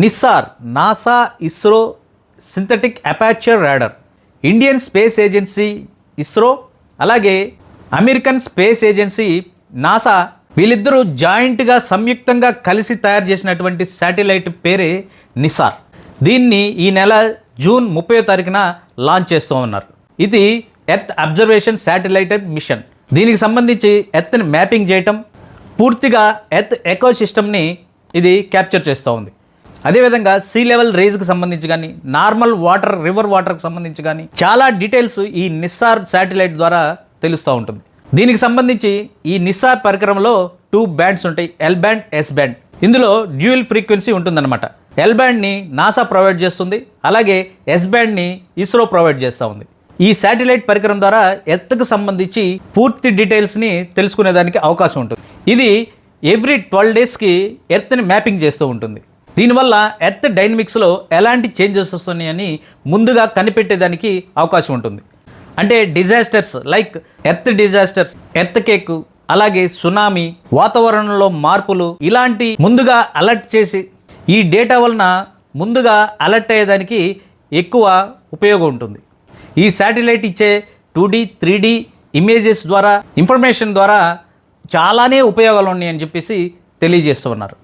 NISAR NASA ISRO synthetic aperture radar, Indian space agency ISRO అలాగే American space agency NASA వీళ్ళిద్దరూ జాయింట్గా సంయుక్తంగా కలిసి తయారు చేసినటువంటి శాటిలైట్ పేరే నిస్సార్. దీన్ని ఈ నెల జూన్ 30వ తారీఖున లాంచ్ చేస్తూ ఉన్నారు. ఇది ఎర్త్ అబ్జర్వేషన్ శాటిలైట్ మిషన్. దీనికి సంబంధించి ఎర్త్ని మ్యాపింగ్ చేయటం, పూర్తిగా ఎర్త్ ఎకోసిస్టమ్ని ఇది క్యాప్చర్ చేస్తూ ఉంది. అదేవిధంగా సీ లెవెల్ రేజ్కి సంబంధించి కానీ, నార్మల్ వాటర్ రివర్ వాటర్కి సంబంధించి కానీ చాలా డీటెయిల్స్ ఈ నిస్సార్ శాటిలైట్ ద్వారా తెలుస్తూ ఉంటుంది. దీనికి సంబంధించి ఈ నిస్సార్ పరికరంలో 2 బ్యాండ్స్ ఉంటాయి, ఎల్ బ్యాండ్, ఎస్ బ్యాండ్. ఇందులో డ్యూయల్ ఫ్రీక్వెన్సీ ఉంటుందన్నమాట. ఎల్ బ్యాండ్ని నాసా ప్రొవైడ్ చేస్తుంది, అలాగే ఎస్ బ్యాండ్ని ఇస్రో ప్రొవైడ్ చేస్తూ ఉంది. ఈ శాటిలైట్ పరికరం ద్వారా ఎర్త్కు సంబంధించి పూర్తి డీటెయిల్స్ని తెలుసుకునేదానికి అవకాశం ఉంటుంది. ఇది ఎవ్రీ 12 డేస్కి ఎర్త్ని మ్యాపింగ్ చేస్తూ ఉంటుంది. దీనివల్ల ఎర్త్ డైనమిక్స్లో ఎలాంటి చేంజెస్ వస్తున్నాయని ముందుగా కనిపెట్టేదానికి అవకాశం ఉంటుంది. అంటే disasters like earth disasters, earth cake, అలాగే సునామీ, వాతావరణంలో మార్పులు ఇలాంటి ముందుగా అలర్ట్ చేసి ఈ డేటా వలన ముందుగా అలర్ట్ అయ్యేదానికి ఎక్కువ ఉపయోగం ఉంటుంది. ఈ శాటిలైట్ ఇచ్చే 2D 3D ఇమేజెస్ ద్వారా, ఇన్ఫర్మేషన్ ద్వారా చాలానే ఉపయోగాలు ఉన్నాయని చెప్పేసి తెలియజేస్తూ ఉన్నారు.